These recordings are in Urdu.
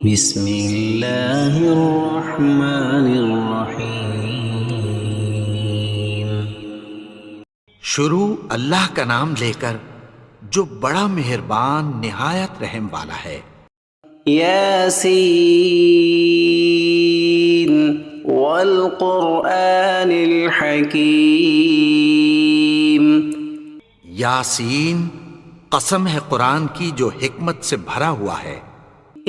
بسم اللہ الرحمن الرحیم۔ شروع اللہ کا نام لے کر جو بڑا مہربان نہایت رحم والا ہے۔ یاسین والقرآن الحکیم۔ یاسین، قسم ہے قرآن کی جو حکمت سے بھرا ہوا ہے۔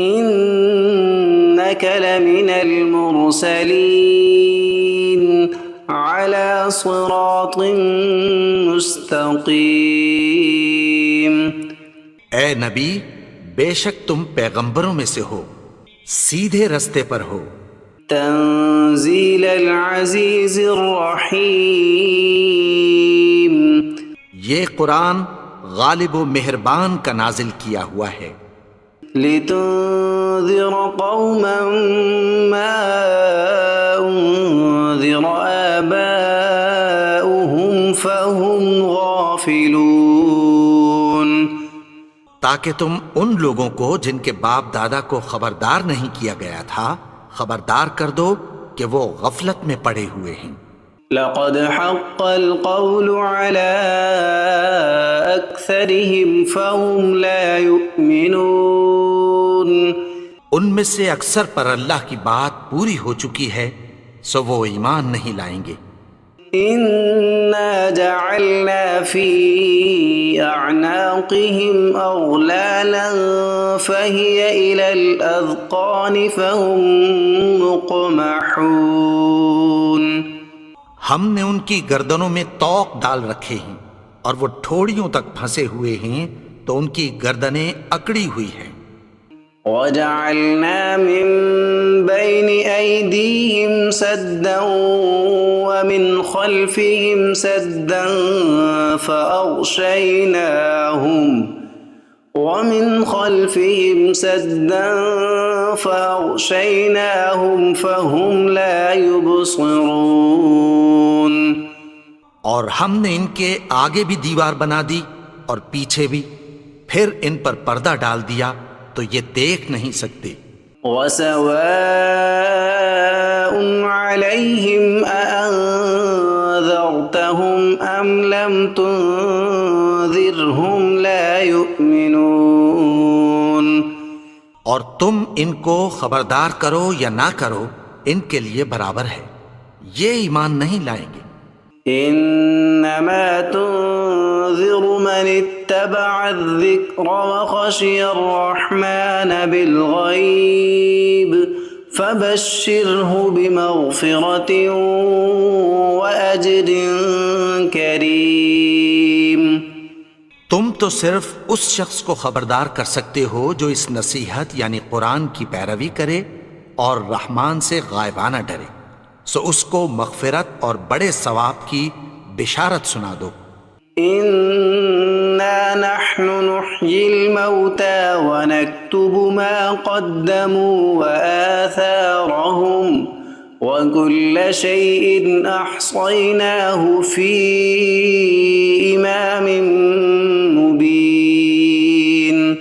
انک لمن المرسلین علی صراط مستقیم۔ اے نبی، بے شک تم پیغمبروں میں سے ہو، سیدھے رستے پر ہو۔ تنزیل العزیز الرحیم۔ یہ قرآن غالب و مہربان کا نازل کیا ہوا ہے۔ لتنذر قوما ما انذر آباؤهم فهم غافلون۔ تاکہ تم ان لوگوں کو جن کے باپ دادا کو خبردار نہیں کیا گیا تھا خبردار کر دو کہ وہ غفلت میں پڑے ہوئے ہیں۔ لقد حق القول على أكثرهم فهم لا يؤمنون۔ ان میں سے اکثر پر اللہ کی بات پوری ہو چکی ہے سو وہ ایمان نہیں لائیں گے۔ إنا جعلنا في أعناقهم أغلالا فهي إلى الأذقان فهم مقمحون۔ ہم نے ان کی گردنوں میں طوق ڈال رکھے ہیں اور وہ ٹھوڑیوں تک پھنسے ہوئے ہیں تو ان کی گردنیں اکڑی ہوئی ہیں۔ وجعلنا من بين أيديهم سدا ومن خلفهم سدا فأغشيناهم فهم لا يبصرون۔ اور ہم نے ان کے آگے بھی دیوار بنا دی اور پیچھے بھی، پھر ان پر پردہ ڈال دیا تو یہ دیکھ نہیں سکتے۔ وَسَوَاءٌ عَلَيْهِمْ أَأَنذَرْتَهُمْ أَمْ لَمْ تُنذِرْهُمْ لَا يُؤْمِنُونَ۔ اور تم ان کو خبردار کرو یا نہ کرو ان کے لیے برابر ہے، یہ ایمان نہیں لائیں گے۔ انما تنذر من اتبع الذکر وخشی الرحمن بالغیب فبشرہ بمغفرۃ واجر کریم۔ تم تو صرف اس شخص کو خبردار کر سکتے ہو جو اس نصیحت یعنی قرآن کی پیروی کرے اور رحمان سے غائبانہ ڈرے، سو اس کو مغفرت اور بڑے ثواب کی بشارت سنا دو۔ انا نحن نحيي الموتى ونكتب ما قدموا وآثارهم وكل شيء احصيناه في امام مبين۔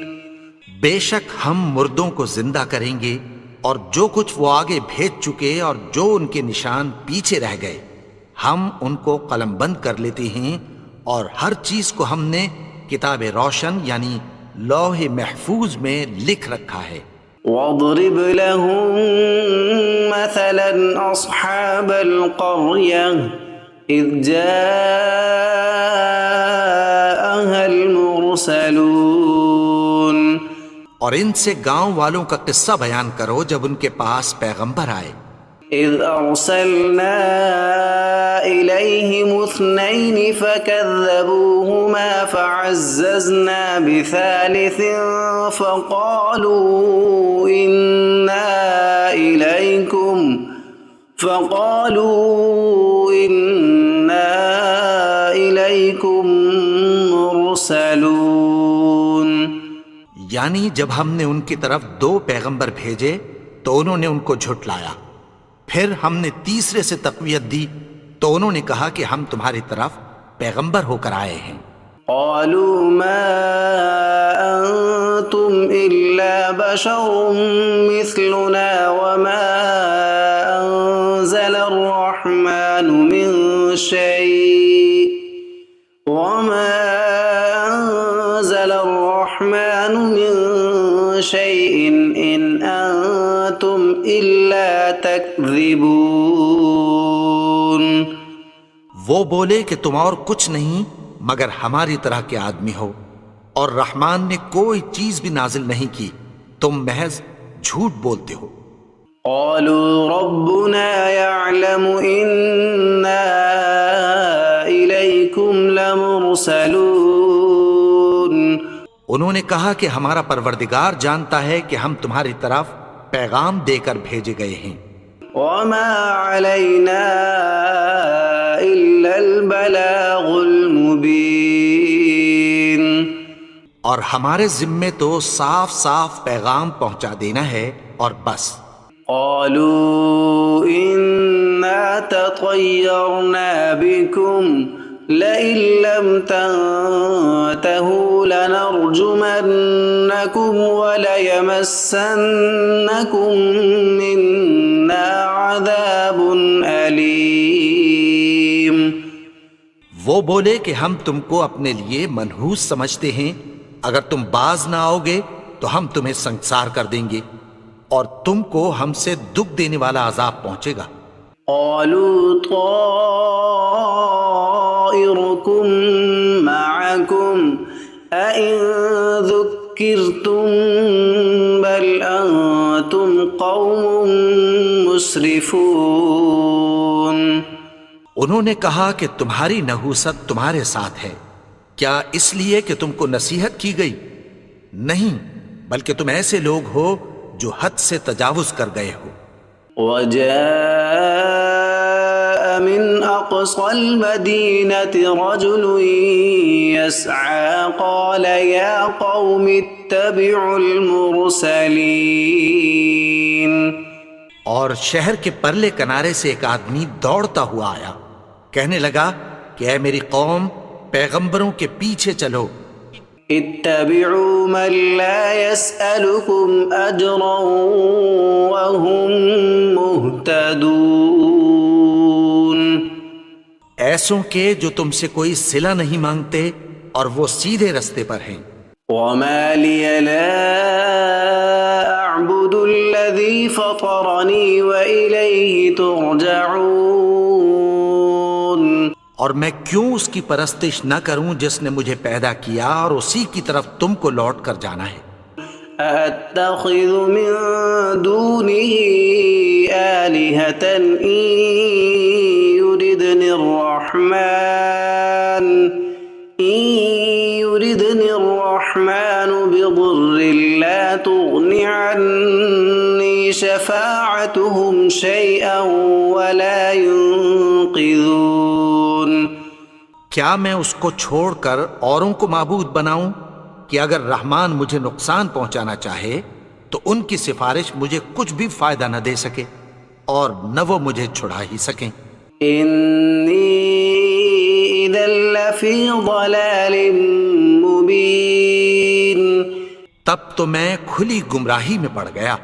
بے شک ہم مردوں کو زندہ کریں گے اور جو کچھ وہ آگے بھیج چکے اور جو ان کے نشان پیچھے رہ گئے ہم ان کو قلم بند کر لیتے ہیں، اور ہر چیز کو ہم نے کتاب روشن یعنی لوح محفوظ میں لکھ رکھا ہے۔ واضرب لهم مثلا اصحاب القرية اذ جاءها المرسلون۔ اور ان سے گاؤں والوں کا قصہ بیان کرو جب ان کے پاس پیغمبر آئے۔ اذ ارسلنا الیہم اثنین فکذبوہما فعززنا بثالث فقالوا انا الیکم مرسلون۔ یعنی جب ہم نے ان کی طرف دو پیغمبر بھیجے تو انہوں نے ان کو جھٹلایا، پھر ہم نے تیسرے سے تقویت دی تو انہوں نے کہا کہ ہم تمہاری طرف پیغمبر ہو کر آئے ہیں۔ قالوا ما أنتم إلا بشر مثلنا وما أنزل الرحمن من شيء إن أنتم إلا تكذبون. وہ بولے کہ تم اور کچھ نہیں مگر ہماری طرح کے آدمی ہو، اور رحمان نے کوئی چیز بھی نازل نہیں کی، تم محض جھوٹ بولتے ہو. قالوا ربنا يعلم إنا إليكم لمرسلون. انہوں نے کہا کہ ہمارا پروردگار جانتا ہے کہ ہم تمہاری طرف پیغام دے کر بھیجے گئے ہیں. وما علينا إلا البلاغ المبين. اور ہمارے ذمے تو صاف صاف پیغام پہنچا دینا ہے اور بس. قالوا إنا تطيرنا بكم لئن لم تنتهوا لنرجمنكم وليمسنكم منا عذاب أليم. وہ بولے کہ ہم تم کو اپنے لیے منحوس سمجھتے ہیں، اگر تم باز نہ آؤ گے تو ہم تمہیں سنگسار کر دیں گے اور تم کو ہم سے دکھ دینے والا عذاب پہنچے گا. قالوا طائركم معكم أئن ذكرتم بل أنتم قوم مسرفون. انہوں نے کہا کہ تمہاری نحوست تمہارے ساتھ ہے، کیا اس لیے کہ تم کو نصیحت کی گئی؟ نہیں، بلکہ تم ایسے لوگ ہو جو حد سے تجاوز کر گئے ہو. وجاء من أقصى المدينة رجل يسعى قال يا قوم اتبعوا المرسلين. اور شہر کے پرلے کنارے سے ایک آدمی دوڑتا ہوا آیا، کہنے لگا کہ اے میری قوم، پیغمبروں کے پیچھے چلو. اتبعوا من لا يسألكم أجرا وهم مهتدون. ایسوں کے جو تم سے کوئی صلہ نہیں مانگتے اور وہ سیدھے رستے پر ہیں. وما لي لا أعبد الذي فطرني وإليه ترجعون. اور میں کیوں اس کی پرستش نہ کروں جس نے مجھے پیدا کیا اور اسی کی طرف تم کو لوٹ کر جانا ہے. أَأَتَّخِذُ مِن دُونِهِ آلِهَةً إِن يُرِدْنِ الرَّحْمَنُ بِضُرٍّ لَا تُغْنِ عَنِّي شَفَاعَتُهُمْ شَيْئًا وَلَا يُنقِذُونَ. کیا میں اس کو چھوڑ کر اوروں کو معبود بناؤں کہ اگر رحمان مجھے نقصان پہنچانا چاہے تو ان کی سفارش مجھے کچھ بھی فائدہ نہ دے سکے اور نہ وہ مجھے چھڑا ہی سکیں. إِنِّي إِذًا لَّفِي ضَلَالٍ مُّبِينٍ. تب تو میں کھلی گمراہی میں پڑ گیا.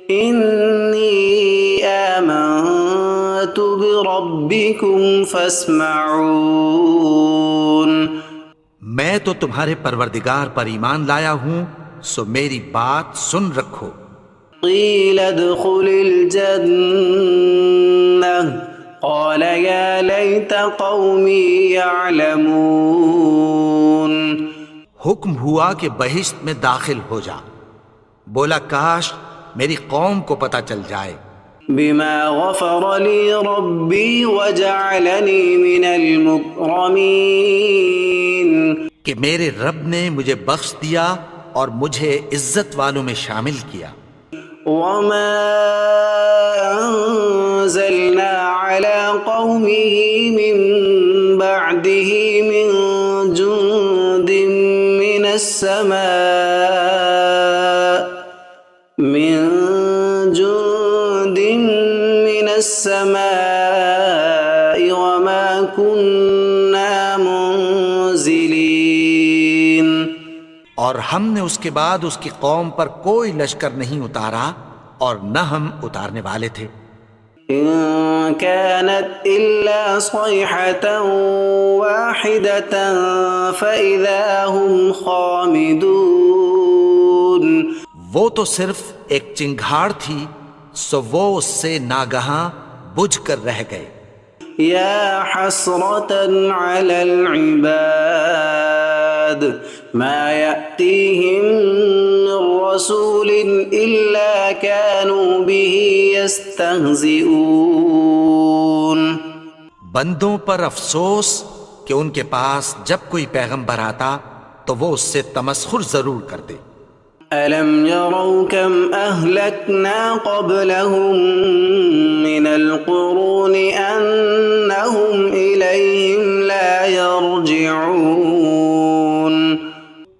إِنِّي آمَنتُ بِرَبِّكُمْ فَاسْمَعُونِ. میں تو تمہارے پروردگار پر ایمان لایا ہوں، سو میری بات سن رکھو. قِيلَ ادْخُلِ الْجَنَّةَ قَالَ يَا لَيْتَ قَوْمِي يَعْلَمُونَ. حکم ہوا کہ بہشت میں داخل ہو جا. بولا کاش میری قوم کو پتہ چل جائے. بما غفر لي ربي وجعلني من المكرمين. کہ میرے رب نے مجھے بخش دیا اور مجھے عزت والوں میں شامل کیا. وما أنزلنا على قومه من بعده من جند من السماء وما كنا منزلين. ہم نے اس کے بعد اس کی قوم پر کوئی لشکر نہیں اتارا اور نہ ہم اتارنے والے تھے۔ إن كانت إلا صيحة واحدة فإذا هم خامدون، وہ تو صرف ایک چنگھاڑ تھی، سو وہ اس سے ناگہاں بجھ کر رہ گئے۔ يا حسرة على العباد ما يأتيهم من رسول إلا كانوا به يستهزئون۔ بندوں پر افسوس کہ ان کے پاس جب کوئی پیغمبر آتا تو وہ اس سے تمسخر ضرور کرتے۔ ألم يروا كم أهلكنا قبلهم من القرون أنهم إليهم لا يرجعون،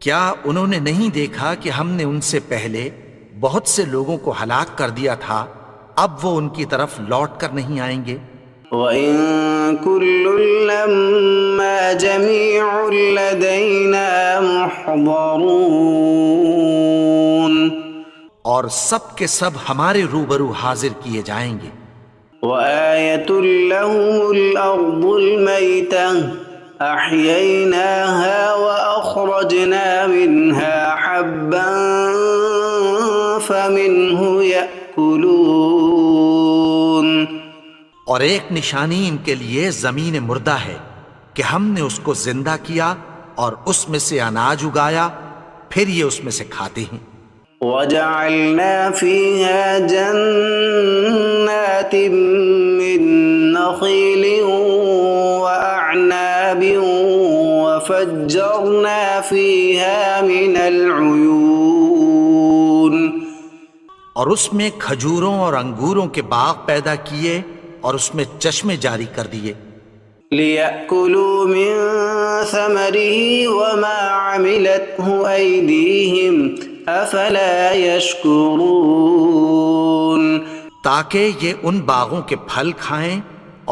کیا انہوں نے نہیں دیکھا کہ ہم نے ان سے پہلے بہت سے لوگوں کو ہلاک کر دیا تھا، اب وہ ان کی طرف لوٹ کر نہیں آئیں گے؟ وَإِن كُلٌّ لَّمَّا جَمِيعٌ لَّدَيْنَا مُحْضَرُونَ، اور سب کے سب ہمارے روبرو حاضر کیے جائیں گے۔ وَآيَةٌ لَّهُمُ الْأَرْضُ الْمَيْتَةُ أَحْيَيْنَاهَا وَأَخْرَجْنَا مِنْهَا حَبًّا فَمِنْهُ يَأْكُلُونَ، اور ایک نشانی ان کے لیے زمین مردہ ہے کہ ہم نے اس کو زندہ کیا اور اس میں سے اناج اگایا، پھر یہ اس میں سے کھاتے ہیں۔ وَجَعَلْنَا فِيهَا جَنَّاتٍ مِّن نَّخِيلٍ وَأَعْنَابٍ وَفَجَّرْنَا فِيهَا مِنَ الْعُيُونِ، اور اس میں کھجوروں اور انگوروں کے باغ پیدا کیے اور اس میں چشمے جاری کر دیے۔ لِيَأْكُلُوا مِن ثَمَرِهِ وَمَا عَمِلَتْهُ أَيْدِيهِمْ أَفَلَا يَشْكُرُونَ، تاکہ یہ ان باغوں کے پھل کھائیں،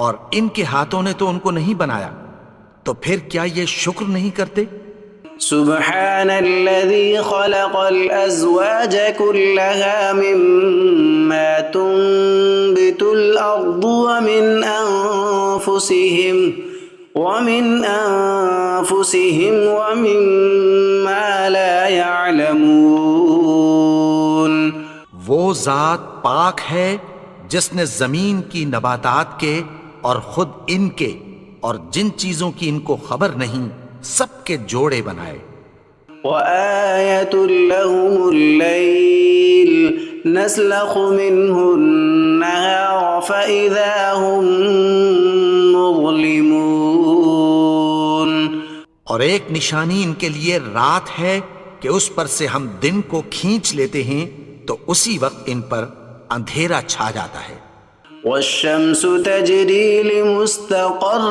اور ان کے ہاتھوں نے تو ان کو نہیں بنایا، تو پھر کیا یہ شکر نہیں کرتے؟ سبحان الذي خلق الأزواج كلها مما تنبت الأرض ومن أنفسهم ومما لا يعلمون، وہ ذات پاک ہے جس نے زمین کی نباتات کے اور خود ان کے اور جن چیزوں کی ان کو خبر نہیں سب کے جوڑے بنائے۔ وآية لهم الليل نسلخ منه النهار فإذا هم مظلمون، اور ایک نشانی ان کے لیے رات ہے کہ اس پر سے ہم دن کو کھینچ لیتے ہیں تو اسی وقت ان پر اندھیرا چھا جاتا ہے۔ والشمس تجري لمستقر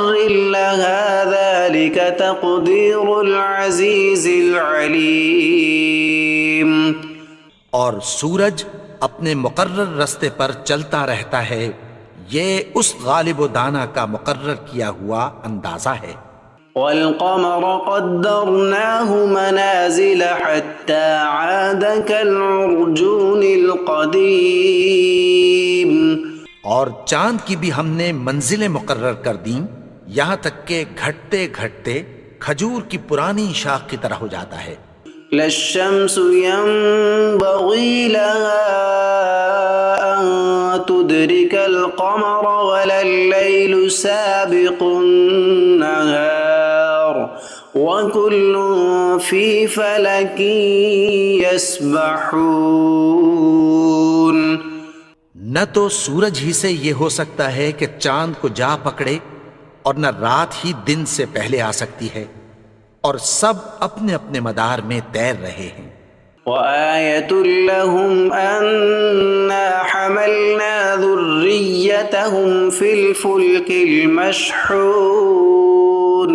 لها ذلك تقدير العزيز العليم، اور سورج اپنے مقرر رستے پر چلتا رہتا ہے، یہ اس غالب و دانا کا مقرر کیا ہوا اندازہ ہے۔ والقمر قدرناه منازل حتى عاد كالعرجون القديم، اور چاند کی بھی ہم نے منزلیں مقرر کر دیں، یہاں تک کہ گھٹتے گھٹتے کھجور کی پرانی شاخ کی طرح ہو جاتا ہے۔ لا الشمس ينبغي لها أن تدرك القمر ولا الليل سابق النهار وكل في فلك يسبحون، نہ تو سورج ہی سے یہ ہو سکتا ہے کہ چاند کو جا پکڑے، اور نہ رات ہی دن سے پہلے آ سکتی ہے، اور سب اپنے اپنے مدار میں تیر رہے ہیں۔ وآية لهم أنا حملنا ذريتهم في الفلك المشحون،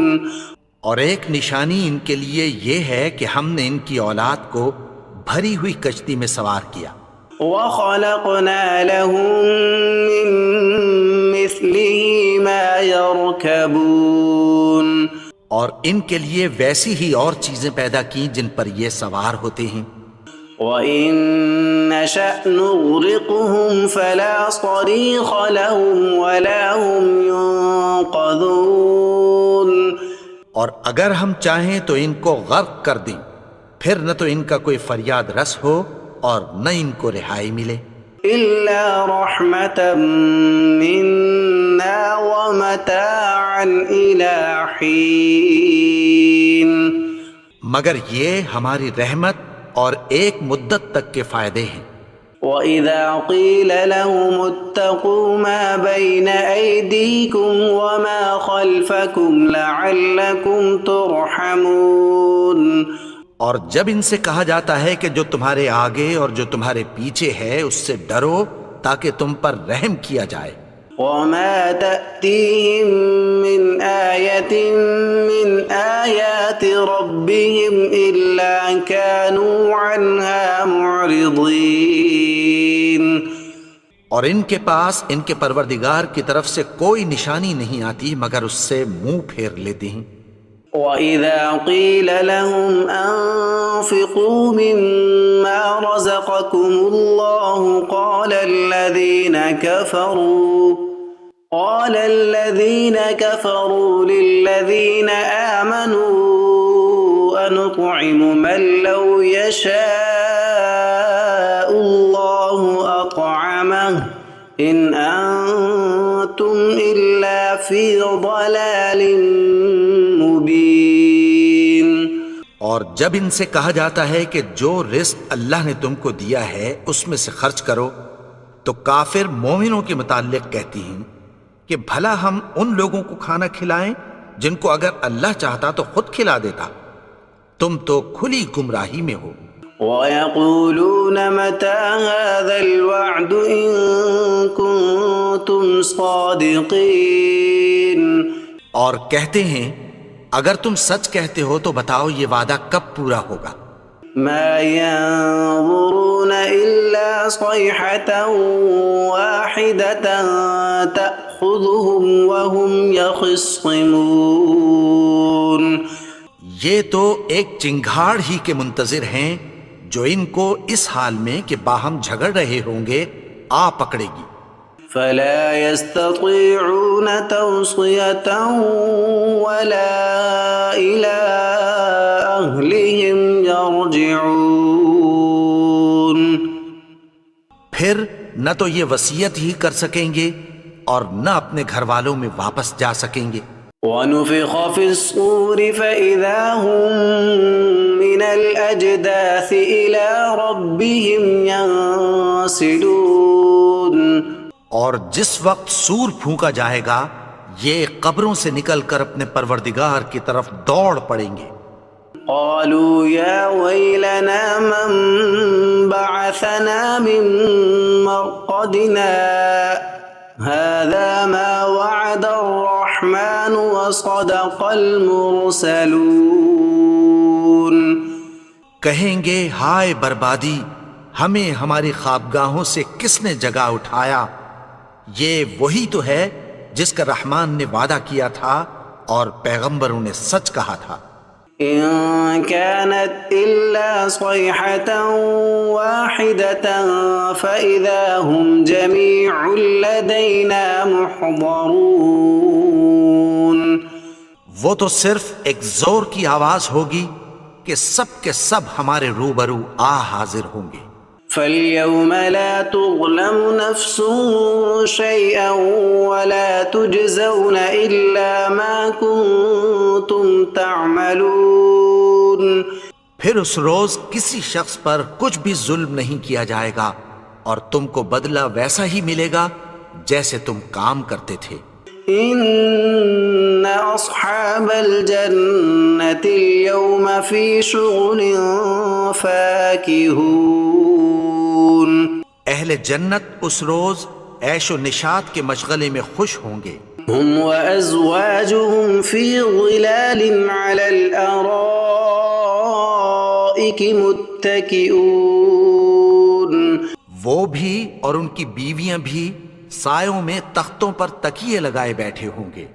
اور ایک نشانی ان کے لیے یہ ہے کہ ہم نے ان کی اولاد کو بھری ہوئی کشتی میں سوار کیا۔ وخلقنا لهم من مثله ما يركبون، اور ان کے لیے ویسی ہی اور چیزیں پیدا کی جن پر یہ سوار ہوتے ہیں. وَإِن نَّشَأْ نُغْرِقْهُمْ فَلَا صَرِيخَ لَهُمْ وَلَا هُمْ يُنقَذُونَ. اور اگر ہم چاہیں تو ان کو غرق کر دیں، پھر نہ تو ان کا کوئی فریاد رس ہو اور نہ ان کو رہائی ملے. إِلَّا رَحْمَةً مِّنَّا وَمَتَاعًا إِلَىٰ حِينٍ. مگر یہ ہماری رحمت اور ایک مدت تک کے فائدے ہیں. وَإِذَا قِيلَ لَهُمُ اتَّقُوا مَا بَيْنَ أَيْدِيكُمْ وَمَا خَلْفَكُمْ لَعَلَّكُمْ تُرْحَمُونَ. اور جب ان سے کہا جاتا ہے کہ جو تمہارے آگے اور جو تمہارے پیچھے ہے اس سے ڈرو تاکہ تم پر رحم کیا جائے. وَمَا تَأْتِيهِم مِّنْ آيَةٍ مِّنْ آيَاتِ رَبِّهِمْ إِلَّا كَانُوا عَنْهَا مُعْرِضِينَ. اور ان کے پاس ان کے پروردگار کی طرف سے کوئی نشانی نہیں آتی مگر اس سے منہ پھیر لیتے ہیں. وَإِذَا قِيلَ لَهُمْ أَنفِقُوا مِمَّا رَزَقَكُمُ اللَّهُ قَالَ الَّذِينَ كَفَرُوا لِلَّذِينَ آمَنُوا أَنُطْعِمُ مَن لَّوْ يَشَاءُ اللَّهُ أَطْعَمَهُ إِنْ أَنتُمْ إِلَّا فِي ضَلَالٍ مُبِينٍ. اور جب ان سے کہا جاتا ہے کہ جو رزق اللہ نے تم کو دیا ہے اس میں سے خرچ کرو تو کافر مومنوں کے متعلق کہتی ہیں کہ بھلا ہم ان لوگوں کو کھانا کھلائیں جن کو اگر اللہ چاہتا تو خود کھلا دیتا. تم تو کھلی گمراہی میں ہو. وَيَقُولُونَ مَتَىٰ هَٰذَا الْوَعْدُ إِن كُنتُمْ صَادِقِينَ. اور کہتے ہیں اگر تم سچ کہتے ہو تو بتاؤ یہ وعدہ کب پورا ہوگا. مَا يَنظُرُونَ إِلَّا صَيْحَةً وَاحِدَةً تَأْخُذُهُمْ وَهُمْ يَخِصِّمُونَ. یہ تو ایک چنگھاڑ ہی کے منتظر ہیں جو ان کو اس حال میں کہ باہم جھگڑ رہے ہوں گے آ پکڑے گی. فَلَا يَسْتَطِيعُونَ تَوْصِيَةً وَلَا إِلَىٰ أَهْلِهِمْ يَرْجِعُونَ. پھر نہ تو یہ وصیت ہی کر سکیں گے اور نہ اپنے گھر والوں میں واپس جا سکیں گے. وَنُفِخَ فِي الصُّورِ فَإِذَا هُم مِّنَ الْأَجْدَاثِ إِلَىٰ رَبِّهِمْ يَنسِلُونَ. اور جس وقت سور پھونکا جائے گا یہ قبروں سے نکل کر اپنے پروردگار کی طرف دوڑ پڑیں گے. قالوا يا ويلنا من بعثنا من مرقدنا هذا ما وعد الرحمن وصدق المرسلون. کہیں گے ہائے بربادی، ہمیں ہماری خوابگاہوں سے کس نے جگا اٹھایا؟ یہ وہی تو ہے جس کا رحمان نے وعدہ کیا تھا اور پیغمبروں نے سچ کہا تھا. إن كانت إلا صيحة واحدة فإذا هم جميع لدينا محضرون. وہ تو صرف ایک زور کی آواز ہوگی کہ سب کے سب ہمارے روبرو حاضر ہوں گے. فَالْيَوْمَ لَا تُظْلَمُ نَفْسٌ شَيْئًا وَلَا تُجْزَوْنَ إِلَّا مَا كُنتُمْ تَعْمَلُونَ. پھر اس روز کسی شخص پر کچھ بھی ظلم نہیں کیا جائے گا اور تم کو بدلہ ویسا ہی ملے گا جیسے تم کام کرتے تھے. إِنَّ أَصْحَابَ الْجَنَّةِ الْيَوْمَ فِي شُغُلٍ فَاكِهُونَ. اہل جنت اس روز عیش و نشاط کے مشغلے میں خوش ہوں گے. هُمْ وَأَزْوَاجُهُمْ فِي ظِلَالٍ عَلَى الْأَرَائِكِ مُتَّكِئُونَ. وہ بھی اور ان کی بیویاں بھی سایوں میں تختوں پر تکیے لگائے بیٹھے ہوں گے.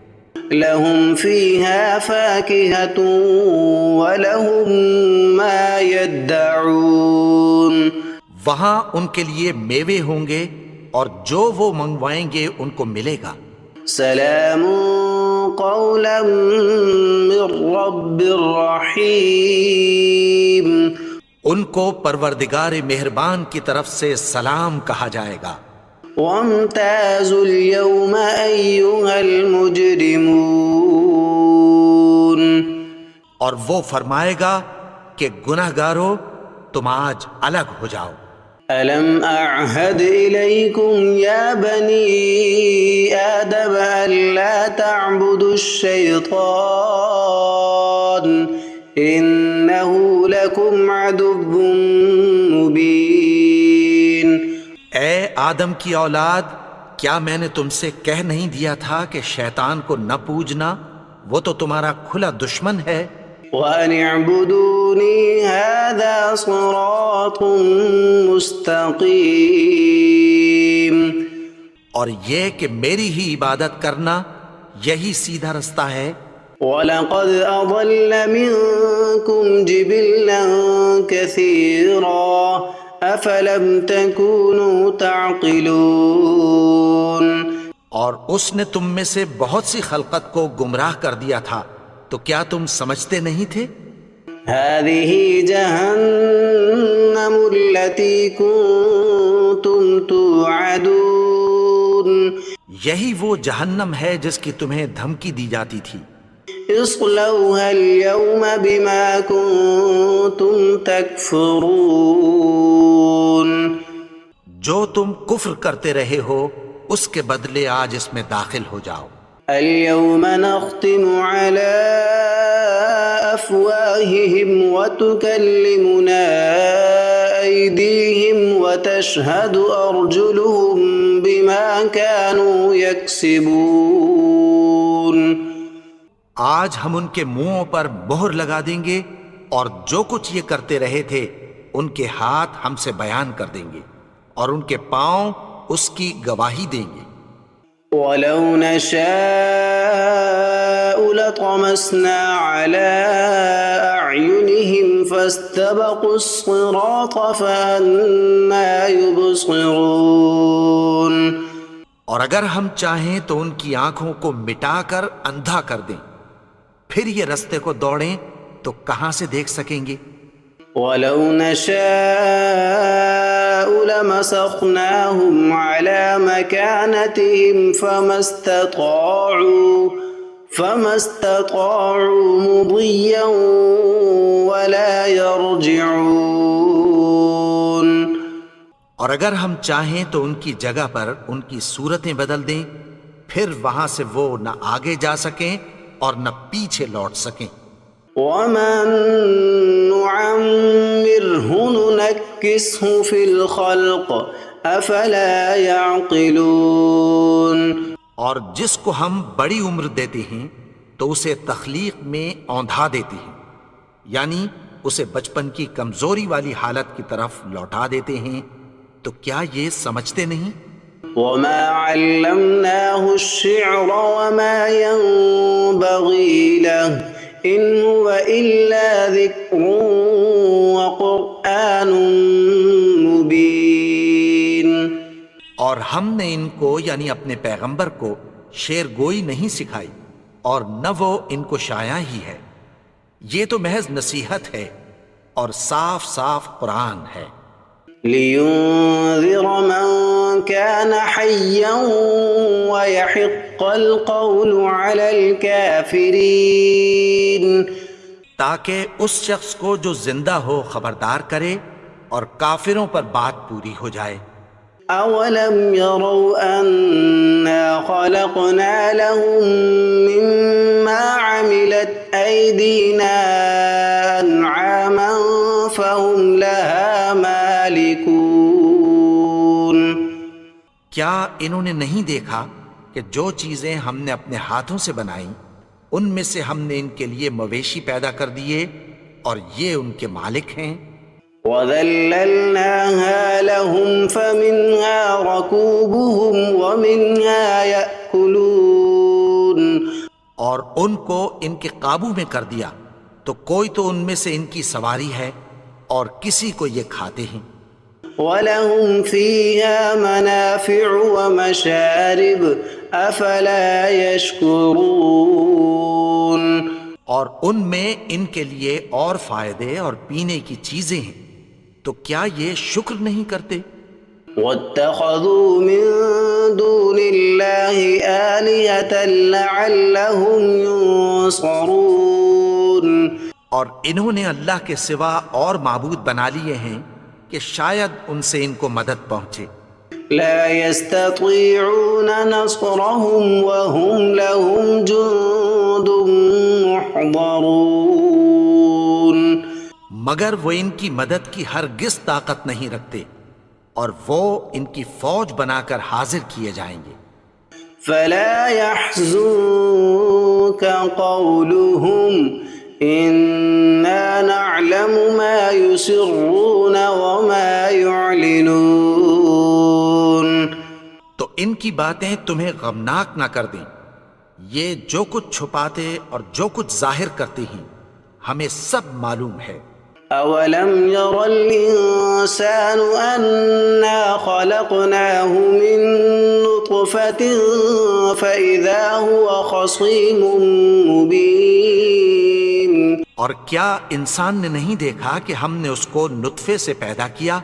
لهم فيها فاكهة ولهم ما يدعون وہاں ان کے لیے میوے ہوں گے اور جو وہ منگوائیں گے ان کو ملے گا۔ سلام قولا من رب رحیم، ان کو پروردگار مہربان کی طرف سے سلام کہا جائے گا۔ وامتازوا اليوم أيها المجرمون، اور وہ فرمائے گا کہ گناہگارو تم آج الگ ہو جاؤ۔ ألم أعهد إليكم يا بني آدم ألا تعبدوا الشيطان إنه لكم عدو مبين۔ اے آدم کی اولاد، کیا میں نے تم سے کہہ نہیں دیا تھا کہ شیطان کو نہ پوجنا، وہ تو تمہارا کھلا دشمن ہے۔ وَأَنِ اعْبُدُونِي هَذَا صِرَاطٌ مُسْتَقِيمٌ، اور یہ کہ میری ہی عبادت کرنا یہی سیدھا رستہ ہے۔ وَلَقَدْ أَضَلَّ مِنكُمْ جِبِلًّا كَثِيرًا أَفَلَمْ تَكُونُوا تَعْقِلُونَ، اور اس نے تم میں سے بہت سی خلقت کو گمراہ کر دیا تھا، تو کیا تم سمجھتے نہیں تھے؟ هَذِهِ جَهَنَّمُ الَّتِي كُنتُمْ تُوعَدُونَ، یہی وہ جہنم ہے جس کی تمہیں دھمکی دی جاتی تھی۔ اصلوها اليوم بما كنتم تكفرون، جو تم کفر کرتے رہے ہو اس کے بدلے آج اس میں داخل ہو جاؤ۔ اليوم نختم على أفواههم وتكلمنا أيديهم وتشهد أرجلهم بما كانوا يكسبون، آج ہم ان کے منہوں پر مہر لگا دیں گے اور جو کچھ یہ کرتے رہے تھے ان کے ہاتھ ہم سے بیان کر دیں گے اور ان کے پاؤں اس کی گواہی دیں گے۔ وَلَوْ نَشَاءُ لَطَمَسْنَا عَلَىٰ أَعْيُنِهِمْ فَاسْتَبَقُوا الصِّرَاطَ فَأَنَّىٰ يُبْصِرُونَ، اور اگر ہم چاہیں تو ان کی آنکھوں کو مٹا کر اندھا کر دیں، پھر یہ رستے کو دوڑیں تو کہاں سے دیکھ سکیں گے؟ وَلَوْ نَشَاءُ لَمَسَخْنَاهُمْ عَلَىٰ مَكَانَتِهِمْ فَمَا اسْتَطَاعُوا مُضِيًّا وَلَا يَرْجِعُونَ، اور اگر ہم چاہیں تو ان کی جگہ پر ان کی صورتیں بدل دیں، پھر وہاں سے وہ نہ آگے جا سکیں اور نہ پیچھے لوٹ سکیں۔ وَمَن نُّعَمِّرْهُ نُنَكِّسْهُ فِي الْخَلْقِ أَفَلَا يَعْقِلُونَ، اور جس کو ہم بڑی عمر دیتے ہیں تو اسے تخلیق میں اوندھا دیتے ہیں، یعنی اسے بچپن کی کمزوری والی حالت کی طرف لوٹا دیتے ہیں، تو کیا یہ سمجھتے نہیں؟ وَمَا عَلَّمْنَاهُ الشِّعْرَ وَمَا يَنبَغِي لَهُ إِنْ هُوَ إِلَّا ذِكْرٌ وَقُرْآنٌ مُبِينٌ، اور ہم نے ان کو یعنی اپنے پیغمبر کو شعر گوئی نہیں سکھائی اور نہ وہ ان کو شایع ہی ہے، یہ تو محض نصیحت ہے اور صاف صاف قرآن ہے۔ لِيُنذِرَ مَن كَانَ حَيًّا وَيَحِقَّ الْقَوْلُ عَلَى الْكَافِرِينَ، تاکہ اس شخص کو جو زندہ ہو خبردار کرے اور کافروں پر بات پوری ہو جائے۔ أَوَلَمْ يَرَوْا أَنَّا خَلَقْنَا لَهُم مِّمَّا عَمِلَتْ أَيْدِينَا أَنْعَامًا فَهُمْ لَهَا مَالِكُونَ، کیا انہوں نے نہیں دیکھا کہ جو چیزیں ہم نے اپنے ہاتھوں سے بنائیں ان میں سے ہم نے ان کے لیے مویشی پیدا کر دیے اور یہ ان کے مالک ہیں۔ وَذَلَّلْنَاهَا لَهُمْ فَمِنْهَا رَكُوبُهُمْ وَمِنْهَا يَأْكُلُونَ، اور ان کو ان کے قابو میں کر دیا تو کوئی تو ان میں سے ان کی سواری ہے اور کسی کو یہ کھاتے ہیں۔ وَلَهُمْ فِيهَا مَنَافِعُ وَمَشَارِبُ أَفَلَا يَشْكُرُونَ۔ اور ان میں ان کے لیے اور فائدے اور پینے کی چیزیں ہیں، تو کیا یہ شکر نہیں کرتے؟ وَاتَّخَذُوا مِن دُونِ اللَّهِ آلِهَةً لَعَلَّهُمْ يُنصَرُونَ۔ اور انہوں نے اللہ کے سوا اور معبود بنا لیے ہیں کہ شاید ان سے ان کو مدد پہنچے۔ لا يستطيعون نصرهم وهم لهم جند محضرون۔ مگر وہ ان کی مدد کی ہرگز طاقت نہیں رکھتے اور وہ ان کی فوج بنا کر حاضر کیے جائیں گے۔ فلا يحزنك قولهم إنا نعلم ما يسرون وما يعلنون۔ تو ان کی باتیں تمہیں غمناک نہ کر دیں، یہ جو کچھ چھپاتے اور جو کچھ ظاہر کرتے ہیں ہمیں سب معلوم ہے۔ أولم ير الإنسان أنا خلقناه من نطفة فإذا هو خصيم مبين۔ اور کیا انسان نے نہیں دیکھا کہ ہم نے اس کو نطفے سے پیدا کیا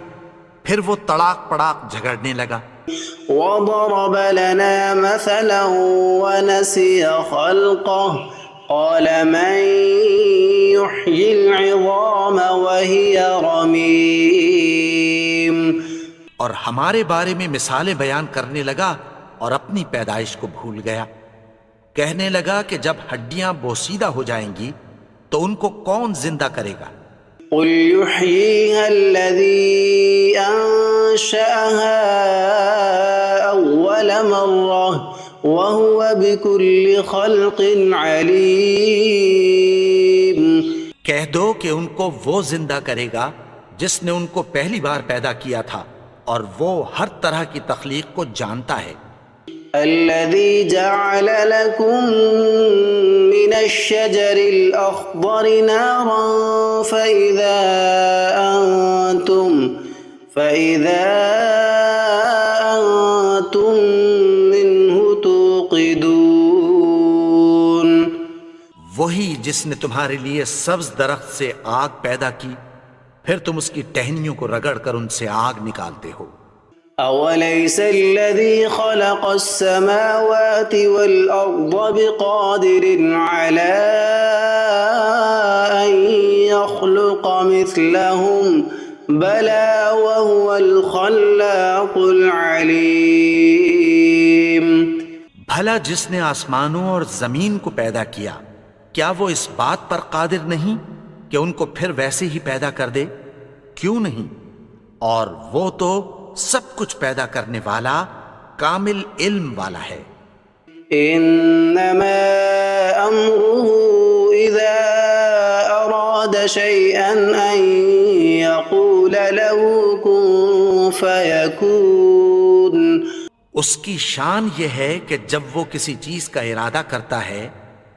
پھر وہ تڑاک پڑاک جھگڑنے لگا۔ وضرب لنا مثلا ونسي خلقه قال من يحيي العظام وهي رميم۔ اور ہمارے بارے میں مثالیں بیان کرنے لگا اور اپنی پیدائش کو بھول گیا۔ کہنے لگا کہ جب ہڈیاں بوسیدہ ہو جائیں گی تو ان کو کون زندہ کرے گا؟ قل يحييها الذي أنشأها أول مرة وهو بكل خلق عليم۔ کہہ دو کہ ان کو وہ زندہ کرے گا جس نے ان کو پہلی بار پیدا کیا تھا اور وہ ہر طرح کی تخلیق کو جانتا ہے۔ الذي جعل لكم من الشجر الأخضر نارا فإذا أنتم منه توقدون۔ وہی جس نے تمہارے لیے سبز درخت سے آگ پیدا کی پھر تم اس کی ٹہنیوں کو رگڑ کر ان سے آگ نکالتے ہو۔ أوليس الذي خلق السماوات والأرض بقادر على أن يخلق مثلهم بلى وهو الخلاق العليم۔ بھلا جس نے آسمانوں اور زمین کو پیدا کیا کیا وہ اس بات پر قادر نہیں کہ ان کو پھر ویسے ہی پیدا کر دے؟ کیوں نہیں؟ اور وہ تو سب کچھ پیدا کرنے والا کامل علم والا ہے۔ انما امره اذا اراد شيئا ان يقول له كن فيكون۔ اس کی شان یہ ہے کہ جب وہ کسی چیز کا ارادہ کرتا ہے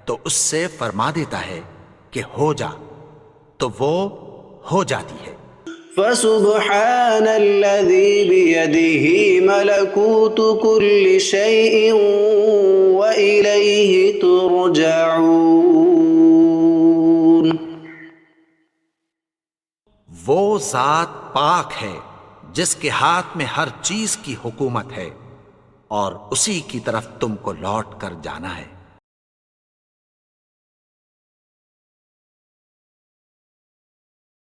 تو اس سے فرما دیتا ہے کہ ہو جا، تو وہ ہو جاتی ہے۔ فسبحان الذي بيده ملكوت كل شيء وإليه ترجعون۔ وہ ذات پاک ہے جس کے ہاتھ میں ہر چیز کی حکومت ہے اور اسی کی طرف تم کو لوٹ کر جانا ہے۔